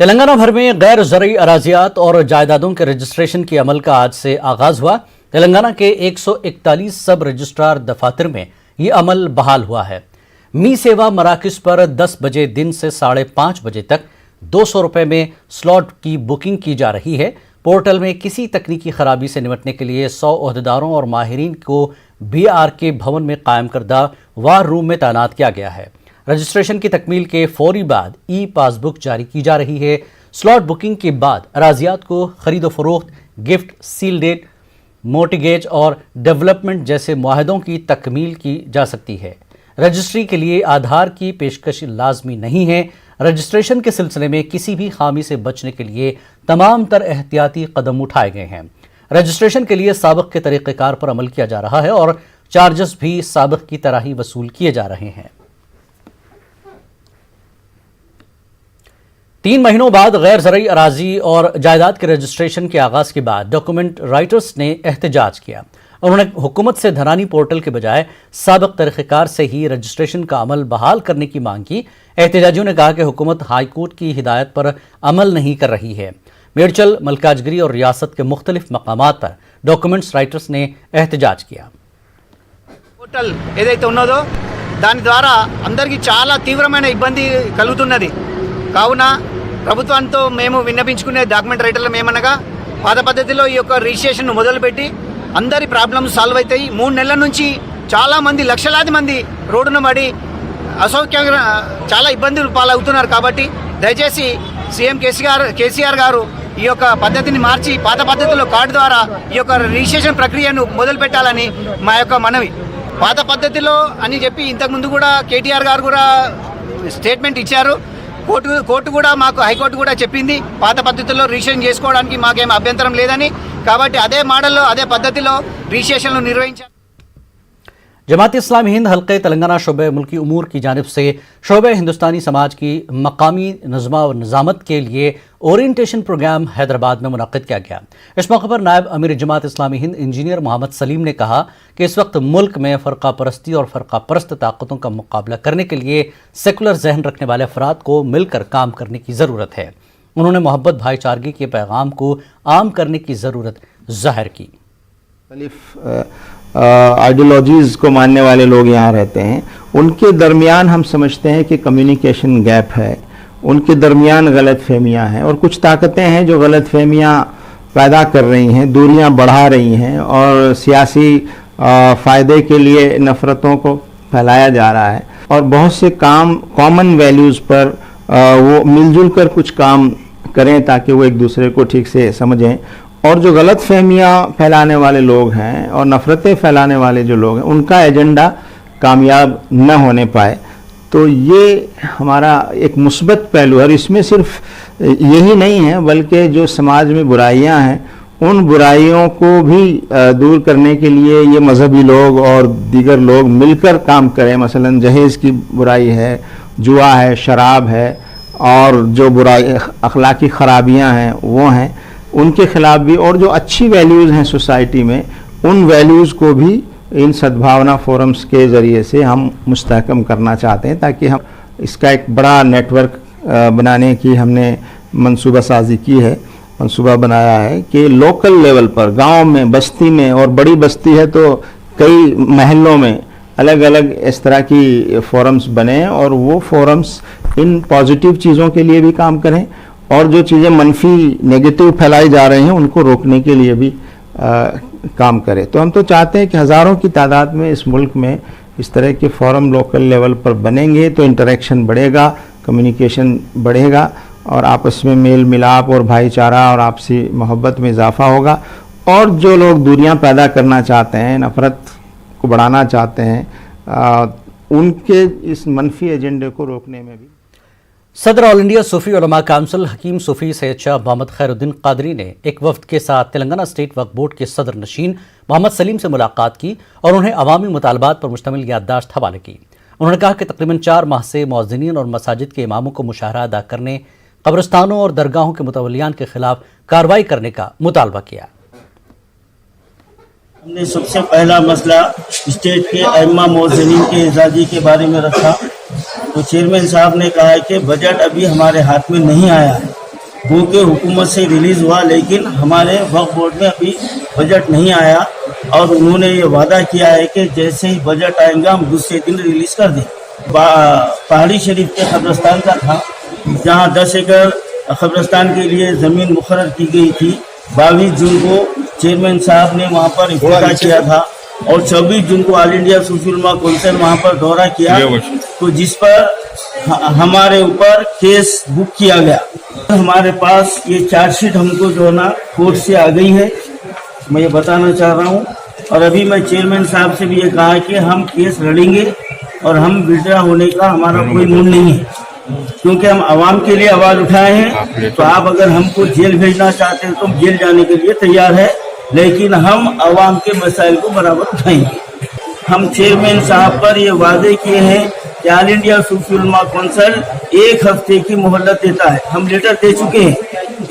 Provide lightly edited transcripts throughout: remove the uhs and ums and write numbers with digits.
तेलंगाना भर में गैर ज़रई अराज़ियात और जायदादों के रजिस्ट्रेशन के अमल का आज से आगाज हुआ। तेलंगाना के 141 सब रजिस्ट्रार दफातर में ये अमल बहाल हुआ है। मी सेवा मराकज़ पर 10 बजे दिन से 5:30 बजे तक 200 रुपये में स्लॉट की बुकिंग की जा रही है। पोर्टल में किसी तकनीकी खराबी से निपटने के लिए 100 ओहदेदारों और माहिरीन को BRK भवन में कायम करदा वार रूम में तैनात किया गया है। रजिस्ट्रेशन की तकमील के फौरी बाद ई पासबुक जारी की जा रही है। स्लॉट बुकिंग के बाद अराजियात को खरीदो फरोख्त, गिफ्ट, सील डेट, मोर्टगेज और डेवलपमेंट जैसे मुआहदों की तकमील की जा सकती है। रजिस्ट्री के लिए आधार की पेशकश लाजमी नहीं है। रजिस्ट्रेशन के सिलसिले में किसी भी खामी से बचने के लिए तमाम तर एहतियाती कदम उठाए गए हैं। रजिस्ट्रेशन के लिए साबिक़ के तरीक़ेकार पर अमल किया जा रहा है और चार्जेस भी साबिक़ की तरह ही वसूल किए जा रहे हैं। 3 महीनों बाद गैर ज़रई अराजी और जायदाद के रजिस्ट्रेशन के आगाज़ के बाद डॉक्यूमेंट राइटर्स ने एहतजाज किया। उन्होंने हुकूमत से धनानी पोर्टल के बजाय साबिक़ तरीक़ेकार से ही रजिस्ट्रेशन का अमल बहाल करने की मांग की। एहतजाजियों ने कहा कि हुकूमत हाई कोर्ट की हिदायत पर अमल नहीं कर रही है। मेडचल, मलकाजगिरी और रियासत के मुख्तलिफ मकामात पर डॉक्यूमेंट्स राइटर्स ने एहतजाज किया। పోర్టల్ ఏదైతే ఉన్నదో దాని ద్వారా అందరికీ చాలా తీవ్రమైన ఇబ్బంది కలుగుతున్నది. కావున ప్రభుత్వంతో మేము విన్నపించుకునే డాక్యుమెంట్ రైటర్లు ఏమనగా పాత పద్ధతిలో ఈ యొక్క రిజిస్ట్రేషన్ మొదలుపెట్టి అందరి ప్రాబ్లమ్స్ సాల్వ్ అవుతాయి. 3 నెలల నుంచి చాలా మంది లక్షలాది మంది రోడ్డున పడి అసౌక్యంగా చాలా ఇబ్బందులు పాలవుతున్నారు. కాబట్టి దయచేసి సీఎం కేసీఆర్ గారు ఈ యొక్క పద్ధతిని మార్చి పాత పద్ధతిలో కార్డు ద్వారా ఈ యొక్క రిజిస్ట్రేషన్ ప్రక్రియను మొదలు పెట్టాలని మా యొక్క మనవి. పాత పద్ధతిలో అని చెప్పి ఇంతకుముందు కూడా కేటీఆర్ గారు కూడా స్టేట్మెంట్ ఇచ్చారు. కోర్టు కూడా మాకు హైకోర్టు కూడా చెప్పింది పాత పద్ధతిలో రిజిస్ట్రేషన్ చేసుకోవడానికి మాకేం అభ్యంతరం లేదని. కాబట్టి అదే మోడల్లో అదే పద్ధతిలో రిజిస్ట్రేషన్లు నిర్వహించారు. जमात इस्लामी हिंद हल्के तेलंगाना शोबे मुल्की उमूर की जानिब से शोबे हिंदुस्तानी समाज की मकामी नज़्मा व निज़ामत के लिए ओरिएंटेशन प्रोग्राम हैदराबाद में मुनक़्क़िद किया गया। इस मौके पर नायब अमीर जमात इस्लामी हिंद इंजीनियर मोहम्मद सलीम ने कहा कि इस वक्त मुल्क में फ़रक़ा परस्ती और फ़रक़ा परस्त ताकतों का मुकाबला करने के लिए सेकुलर जहन रखने वाले अफराद को मिलकर काम करने की ज़रूरत है। उन्होंने मोहब्बत भाईचारगी के पैगाम को आम करने की ज़रूरत ज़ाहिर की। आइडियोलॉजीज़ को मानने वाले लोग यहाँ रहते हैं, उनके दरमियान हम समझते हैं कि कम्युनिकेशन गैप है, उनके दरमियान गलत फहमियाँ हैं और कुछ ताकतें हैं जो गलत फहमियाँ पैदा कर रही हैं, दूरियाँ बढ़ा रही हैं और सियासी फ़ायदे के लिए नफ़रतों को फैलाया जा रहा है। और बहुत से काम कॉमन वैल्यूज़ पर वो मिलजुल कर कुछ काम करें ताकि वो एक दूसरे को ठीक से समझें। और जो गलत फहमियाँ फैलाने वाले लोग हैं और नफ़रतें फैलाने वाले जो लोग हैं उनका एजेंडा कामयाब न होने पाए। तो ये हमारा एक मुस्बत पहलू है और इसमें सिर्फ यही नहीं है बल्कि जो समाज में बुराइयां हैं उन बुराइयों को भी दूर करने के लिए ये मजहबी लोग और दीगर लोग मिलकर काम करें। मसलन जहेज़ की बुराई है, जुआ है, शराब है और जो बुराई अखलाकी ख़राबियाँ हैं वो हैं, उनके ख़िलाफ़ भी। और जो अच्छी वैल्यूज़ हैं सोसाइटी में उन वैल्यूज़ को भी इन सद्भावना फोरम्स के ज़रिए से हम मुस्तहकम करना चाहते हैं ताकि हम इसका एक बड़ा नेटवर्क बनाने की हमने मंसूबा साजी की है, मंसूबा बनाया है कि लोकल लेवल पर गांव में, बस्ती में, और बड़ी बस्ती है तो कई महलों में अलग अलग इस तरह की फोरम्स बने और वो फोरम्स इन पॉजिटिव चीज़ों के लिए भी काम करें और जो चीज़ें मनफी नेगेटिव फैलाई जा रही हैं उनको रोकने के लिए भी काम करें। तो हम तो चाहते हैं कि हज़ारों की तादाद में इस मुल्क में इस तरह के फोरम लोकल लेवल पर बनेंगे तो इंटरेक्शन बढ़ेगा, कम्युनिकेशन बढ़ेगा और आपस में मेल मिलाप और भाईचारा और आपसी मोहब्बत में इजाफ़ा होगा। और जो लोग दूरियां पैदा करना चाहते हैं, नफ़रत को बढ़ाना चाहते हैं, उनके इस मनफी एजेंडे को रोकने में भी। सदर ऑल इंडिया सूफ़ी उलमा काउंसिल हकीम सूफ़ी सैयद शाह मोहम्मद खैरुद्दीन कादरी ने एक वफ्द के साथ तेलंगाना स्टेट वक्फ बोर्ड के सदर नशीन मोहम्मद सलीम से मुलाकात की और उन्हें अवामी मुतालबात पर मुश्तमिल याददाश्त हवाले की। उन्होंने कहा कि तकरीबन 4 माह से मुअज़्ज़िनीन और मसाजिद के इमामों को मुशाहरा अदा करने, कब्रिस्तानों और दरगाहों के मुतवल्लियान के खिलाफ कार्रवाई करने का मुतालबा किया। हमने सबसे पहला मसला स्टेट के अइम्मा मुअज़्ज़िनीन के एजाज़ी के बारे में रखा। तो चेयरमैन साहब ने कहा है कि बजट अभी हमारे हाथ में नहीं आया है, होके हुकूमत से रिलीज हुआ, लेकिन हमारे वक्फ बोर्ड में अभी बजट नहीं आया और उन्होंने ये वादा किया है कि जैसे ही बजट आएगा हम दूसरे दिन रिलीज कर दें। पहाड़ी शरीफ के कब्रिस्तान का था, जहाँ 10 एकड़ कब्रिस्तान के लिए ज़मीन मुकर्रर की गई थी। 22 जून को चेयरमैन साहब ने वहाँ पर इफ्तिताह किया था और 24 जून को ऑल इंडिया सूफी उलमा कौंसिल वहाँ पर दौरा किया, तो जिस पर हमारे ऊपर केस बुक किया गया। हमारे पास ये चार्जशीट हमको जो है ना कोर्ट से आ गई है, मैं ये बताना चाह रहा हूँ। और अभी मैं चेयरमैन साहब से भी ये कहा कि हम केस लड़ेंगे और हम विड्रा होने का हमारा कोई मूड नहीं है, क्योंकि हम आवाम के लिए आवाज उठाए हैं। तो आप अगर हमको जेल भेजना चाहते हैं तो हम जेल जाने के लिए तैयार है, लेकिन हम आवाम के मसाइल को बराबर उठाएंगे। हम चेयरमैन साहब पर ये वादे किए हैं कि ऑल इंडिया सूफी उलमा कौंसिल 1 हफ्ते की मोहलत देता है। हम लेटर दे चुके हैं।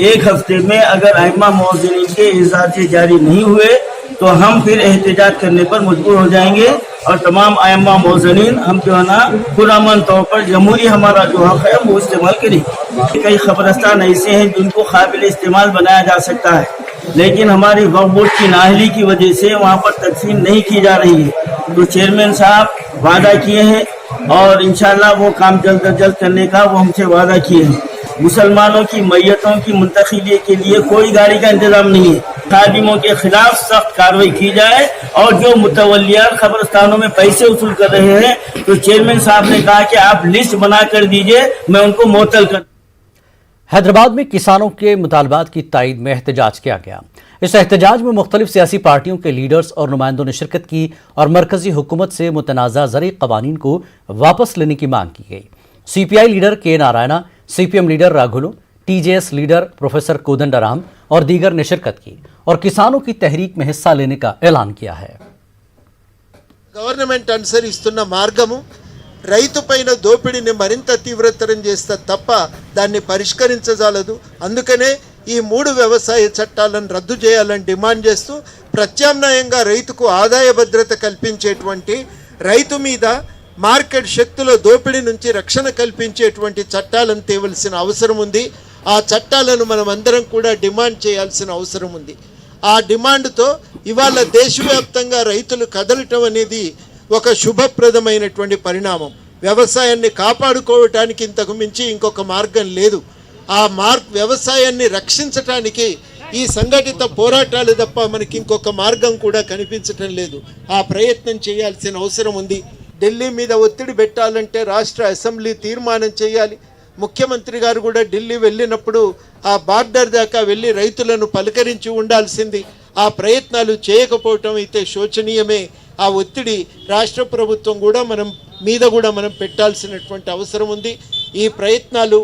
1 हफ्ते में अगर अइम्मा मौज़िनीन के इजाज़े जारी नहीं हुए तो हम फिर एहतजाज करने पर मजबूर हो जाएंगे और तमाम अइम्मा मौज़िनीन हम जो है ना पुरअमन तौर पर जमहूरी हमारा जो हक है वो इस्तेमाल करेंगे। कई खबरस्तान ऐसे हैं जिनको काबिल इस्तेमाल बनाया जा सकता है, लेकिन हमारी वक्फ बोर्ड की नाअहली की वजह से वहाँ पर तकसीम नहीं की जा रही है। तो चेयरमैन साहब वादा किए हैं और इंशाल्लाह वो काम जल्द अज जल्द करने का वो हमसे वादा किए हैं। मुसलमानों की मैयतों की मुंतकिली के लिए कोई गाड़ी का इंतजाम नहीं है। खादिमों के खिलाफ सख्त कार्रवाई की जाए और जो मुतवल्लियान खबरस्तानों में पैसे वसूल कर रहे हैं, तो चेयरमैन साहब ने कहा कि आप लिस्ट बना कर दीजिए, मैं उनको मुअत्तल कर। हैदराबाद में किसानों के मुतालबात की तायद में एहतजाज किया गया। इस एहतजाज में मुख्तलिफ सियासी पार्टियों के लीडर्स और नुमाइंदों ने शिरकत की और मरकजी हुकूमत से मुतनाज़ा ज़रई क़वानीन को वापस लेने की मांग की गई। CPI leader K Narayana, CPM leader राघुलू, TJS लीडर प्रोफेसर कोदंडराम और दीगर ने शिरकत की और किसानों की तहरीक में हिस्सा लेने का ऐलान किया है। గవర్నమెంట్ అనుసరిస్తున్న మార్గము రైతుపైన దోపిడీని మరింత తీవ్రతరం చేస్తే తప్ప దాన్ని పరిష్కరించజాలదు. అందుకనే ఈ 3 వ్యవసాయ చట్టాలను రద్దు చేయాలని డిమాండ్ చేస్తూ ప్రత్యామ్నాయంగా రైతుకు ఆదాయ భద్రత కల్పించేటువంటి, రైతు మీద మార్కెట్ శక్తుల దోపిడీ నుంచి రక్షణ కల్పించేటువంటి చట్టాలను తేవలసిన అవసరం ఉంది. ఆ చట్టాలను మనం అందరం కూడా డిమాండ్ చేయాల్సిన అవసరం ఉంది. ఆ డిమాండ్తో ఇవాళ దేశవ్యాప్తంగా రైతులు కదలటం అనేది ఒక శుభప్రదమైనటువంటి పరిణామం. వ్యవసాయాన్ని కాపాడుకోవటానికి ఇంతకు మించి ఇంకొక మార్గం లేదు. ఆ వ్యవసాయాన్ని రక్షించటానికి ఈ సంఘటిత పోరాటాలు తప్ప మనకి ఇంకొక మార్గం కూడా కనిపించటం లేదు. ఆ ప్రయత్నం చేయాల్సిన అవసరం ఉంది. ఢిల్లీ మీద ఒత్తిడి పెట్టాలంటే రాష్ట్ర అసెంబ్లీ తీర్మానం చేయాలి. ముఖ్యమంత్రి గారు కూడా ఢిల్లీ వెళ్ళినప్పుడు ఆ బార్డర్ దాకా వెళ్ళి రైతులను పలకరించి ఉండాల్సింది. ఆ ప్రయత్నాలు చేయకపోవటం అయితే శోచనీయమే. ఆ ఒత్తిడి రాష్ట్ర ప్రభుత్వం కూడా మనం పెట్టాల్సినటువంటి అవసరం ఉంది. ఈ ప్రయత్నాలు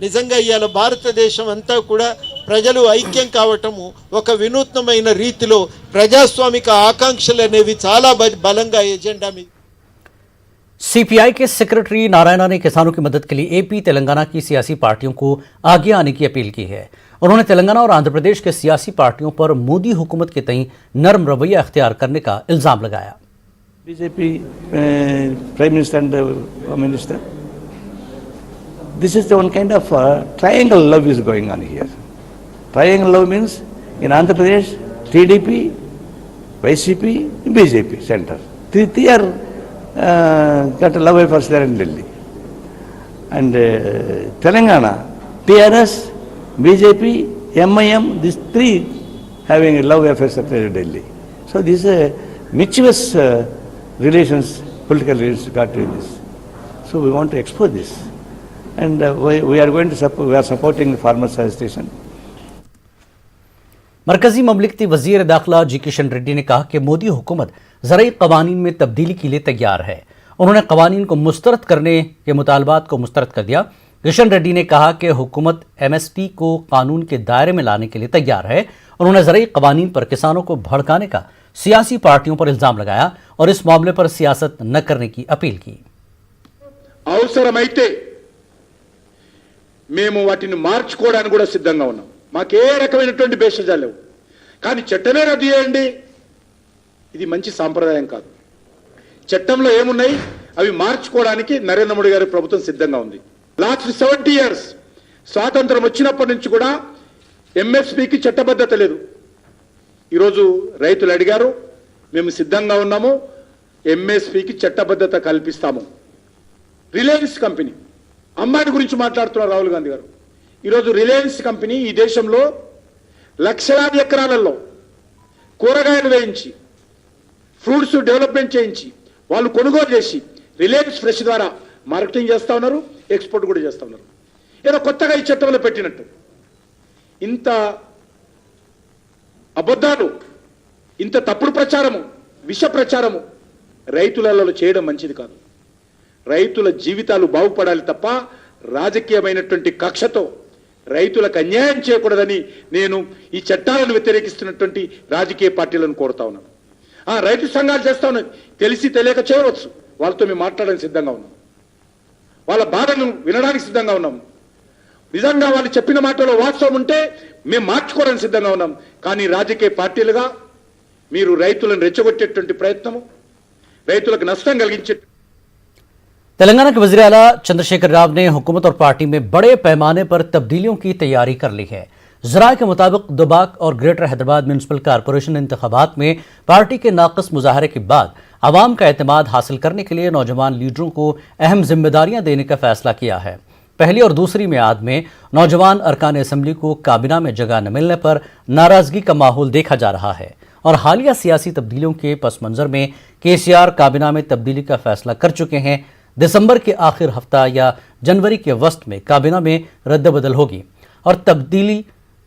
నిజంగా ఇవాళ భారతదేశం అంతా కూడా ప్రజలు ఐక్యం కావటము ఒక వినూత్నమైన రీతిలో ప్రజాస్వామిక ఆకాంక్షలు అనేవి చాలా బలంగా ఎజెండా మీద. CPI के सेक्रेटरी नारायणा ने किसानों की मदद के लिए AP तेलंगाना की सियासी पार्टियों को आगे आने की अपील की है। उन्होंने तेलंगाना और आंध्र प्रदेश के सियासी पार्टियों पर मोदी हुकूमत के तई नरम रवैया अख्तियार करने का इल्जाम लगाया। BJP Prime Minister and Minister, this is the one kind of triangle love is going on here. Triangle love means in Andhra Pradesh, TDP, YCP, BJP center. Three are got a love affairs there in Delhi. And Telangana, TRS, BJP, MIM, these 3 having a love affairs at Delhi. So these mutuous relations, political relations got to this. So we want to expose this. And we are going to support, we are supporting farmers agitation. मरकजी ममलिकती वजीर दाखिला जी किशन रेड्डी ने कहा कि मोदी हुकूमत ज़रई क़वानीन में तब्दीली के लिए तैयार है। उन्होंने क़वानीन को मुस्तरद करने के मुतालबात को मुस्तरद कर दिया। किशन रेड्डी ने कहा कि हुकूमत MSP को कानून के दायरे में लाने के लिए तैयार है। उन्होंने ज़रई क़वानीन पर किसानों को भड़काने का सियासी पार्टियों पर इल्ज़ाम लगाया और इस मामले पर सियासत न करने की अपील की। అవసరమైతే మేము వాటిని మార్చుకోవడానికి కూడా సిద్ధంగా ఉన్నాం. మాకే రకమైనటువంటి భేషజాలు లేవు. కానీ చట్టమే రద్దు చేయండి, ఇది మంచి సాంప్రదాయం కాదు. చట్టంలో ఏమున్నాయి అవి మార్చుకోవడానికి నరేంద్ర మోడీ గారి ప్రభుత్వం సిద్ధంగా ఉంది. లాస్ట్ 70 years స్వాతంత్రం వచ్చినప్పటి నుంచి కూడా ఎంఎస్పీకి చట్టబద్ధత లేదు. ఈరోజు రైతులు అడిగారు, మేము సిద్ధంగా ఉన్నాము, ఎంఎస్పీకి చట్టబద్ధత కల్పిస్తాము. రిలయన్స్ కంపెనీ అమ్మాయి గురించి మాట్లాడుతున్నారు రాహుల్ గాంధీ గారు. ఈరోజు రిలయన్స్ కంపెనీ ఈ దేశంలో లక్షలాది ఎకరాలలో కూరగాయలు వేయించి, ఫ్రూట్స్ డెవలప్మెంట్ చేయించి, వాళ్ళు కొనుగోలు చేసి రిలయన్స్ ఫ్రెష్ ద్వారా మార్కెటింగ్ చేస్తూ ఉన్నారు, ఎక్స్పోర్ట్ కూడా చేస్తూ ఉన్నారు. ఏదో కొత్తగా ఈ చట్టంలో పెట్టినట్టు ఇంత అబద్ధాలు, ఇంత తప్పుడు ప్రచారము, విష ప్రచారము రైతులలో చేయడం మంచిది కాదు. రైతుల జీవితాలు బాగుపడాలి తప్ప రాజకీయమైనటువంటి కక్షతో రైతులకు అన్యాయం చేయకూడదని నేను ఈ చట్టాలను వ్యతిరేకిస్తున్నటువంటి రాజకీయ పార్టీలను కోరుతా ఉన్నాను. రైతు సంఘాలు చేస్తా ఉన్నాయి, తెలిసి తెలియక చేయవచ్చు. వాళ్ళతో మేము మాట్లాడడానికి సిద్ధంగా ఉన్నాం, వాళ్ళ బాధను వినడానికి సిద్ధంగా ఉన్నాం. నిజంగా వాళ్ళు చెప్పిన మాటలో వాస్తవం ఉంటే మేము మార్చుకోవడానికి సిద్ధంగా ఉన్నాం. కానీ రాజకీయ పార్టీలుగా మీరు రైతులను రెచ్చగొట్టేటువంటి ప్రయత్నము, రైతులకు నష్టం కలిగించే तेलंगाना के वज़ीर आला चंद्रशेखर राव ने हुकूमत और पार्टी में बड़े पैमाने पर तब्दीलियों की तैयारी कर ली है। ज़राए के मुताबिक दुबाक और ग्रेटर हैदराबाद म्यूनसिपल कॉरपोरेशन इंतखाबात में पार्टी के नाक़िस मुजाहरे के बाद आवाम का एतमाद हासिल करने के लिए नौजवान लीडरों को अहम जिम्मेदारियां देने का फैसला किया है। पहली और दूसरी मियाद में नौजवान अरकान असम्बली को काबीना में जगह न मिलने पर नाराजगी का माहौल देखा जा रहा है और हालिया सियासी तब्दीलियों के पस मंज़र में केसीआर काबीना में तब्दीली का फैसला कर चुके हैं। दिसंबर के आखिर हफ्ता या जनवरी के वस्त में काबीना में रद्दबदल होगी और तब्दीली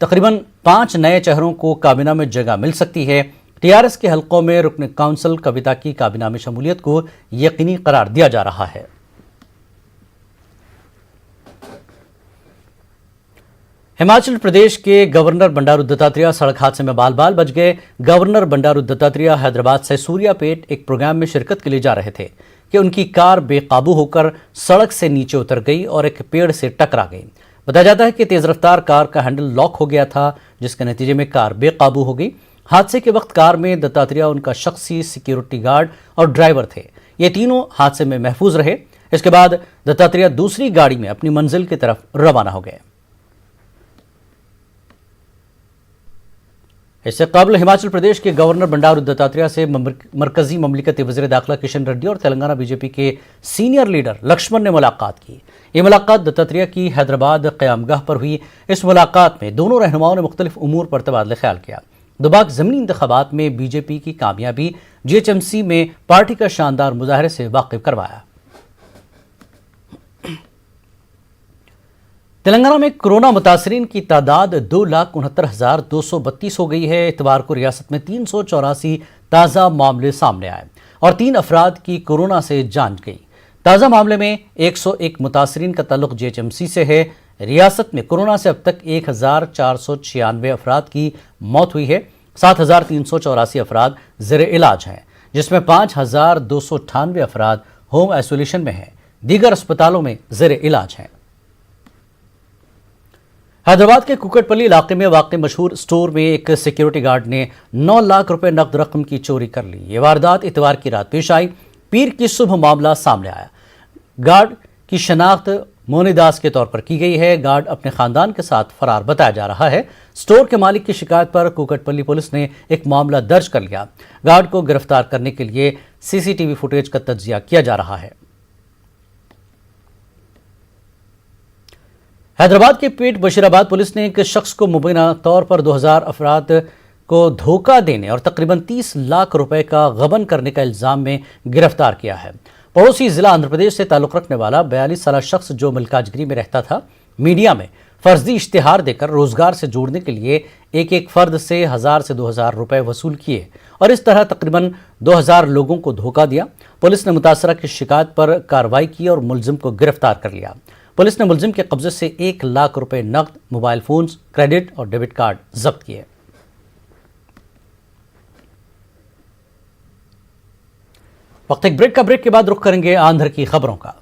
तकरीबन 5 नए चेहरों को काबीना में जगह मिल सकती है। टीआरएस के हलकों में रुकन काउंसिल कविता की काबीना में शमूलियत को यकीनी करार दिया जा रहा है। हिमाचल प्रदेश के गवर्नर बंडारू दत्तात्रेय सड़क हादसे में बाल बाल बच गए। गवर्नर बंडारू दत्तात्रेय हैदराबाद से सूर्यापेट एक प्रोग्राम में शिरकत के लिए जा रहे थे कि उनकी कार बेकाबू होकर सड़क से नीचे उतर गई और एक पेड़ से टकरा गई। बताया जाता है कि तेज रफ्तार कार का हैंडल लॉक हो गया था, जिसके नतीजे में कार बेकाबू हो गई। हादसे के वक्त कार में दत्तात्रेय, उनका शख्सी सिक्योरिटी गार्ड और ड्राइवर थे। ये तीनों हादसे में महफूज रहे। इसके बाद दत्तात्रेय दूसरी गाड़ी में अपनी मंजिल की तरफ रवाना हो गए। इससे कबल हिमाचल प्रदेश के गवर्नर बंडारू दत्तात्रेय से मरकजी ममलिकती वज़ीर दाखिला किशन रेड्डी और तेलंगाना बीजेपी के सीनियर लीडर लक्ष्मण ने मुलाकात की। ये मुलाकात दत्तात्रेय की हैदराबाद क़यामगाह पर हुई। इस मुलाकात में दोनों रहनुमाओं ने मुख्तलिफ उमूर पर तबादला ख्याल किया। दुबाक ज़मीनी इंतखाबात में बीजेपी की कामयाबी, जीएचएमसी में पार्टी का शानदार मुजाहरे से वाकिफ करवाया। तेलंगाना में कोरोना मुतासरीन की तादाद 2,69,232 हो गई है। इतवार को रियासत में 384 ताज़ा मामले सामने आए और 3 अफराद की कोरोना से जांच गई। ताज़ा मामले में 101 मुतासरीन का ताल्लुक जीएचएमसी से है। रियासत में कोरोना से अब तक 1,496 अफराद की मौत हुई है। 7,384 अफराद ज़ेर इलाज हैं, जिसमें 5,298 अफराद होम आइसोलेशन में हैं। दीगर अस्पतालों में ज़ेर इलाज हैं। हैदराबाद के कुकटपल्ली इलाके में वाक़ मशहूर स्टोर में एक सिक्योरिटी गार्ड ने 9 लाख रुपए नकद रकम की चोरी कर ली। ये वारदात इतवार की रात पेश आई। पीर की सुबह मामला सामने आया। गार्ड की शनाख्त मोनीदास के तौर पर की गई है। गार्ड अपने खानदान के साथ फरार बताया जा रहा है। स्टोर के मालिक की शिकायत पर कुकटपल्ली पुलिस ने एक मामला दर्ज कर लिया। गार्ड को गिरफ्तार करने के लिए सीसीटीवी फुटेज का तज्जिया किया जा रहा है। हैदराबाद के पेट बशीराबाद पुलिस ने एक शख्स को मुबैना तौर पर 2000 अफराद को धोखा देने और तकरीबन 30 लाख रुपए का गबन करने का इल्जाम में गिरफ्तार किया है। पड़ोसी जिला आंध्र प्रदेश से ताल्लुक रखने वाला 42 साल शख्स जो मलकाजगिरी में रहता था, मीडिया में फर्जी इश्तिहार देकर रोजगार से जोड़ने के लिए एक एक फर्द से 1000 से 2000 रुपए वसूल किए और इस तरह तकरीबन 2000 लोगों को धोखा दिया। पुलिस ने मुतासरा की शिकायत पर कार्रवाई की और मुलजिम को गिरफ्तार कर लिया। पुलिस ने मुलजिम के कब्जे से 1 लाख रुपए नकद, मोबाइल फोन्स, क्रेडिट और डेबिट कार्ड जब्त किए। वक्त एक ब्रेक के बाद रुख करेंगे आंध्र की खबरों का।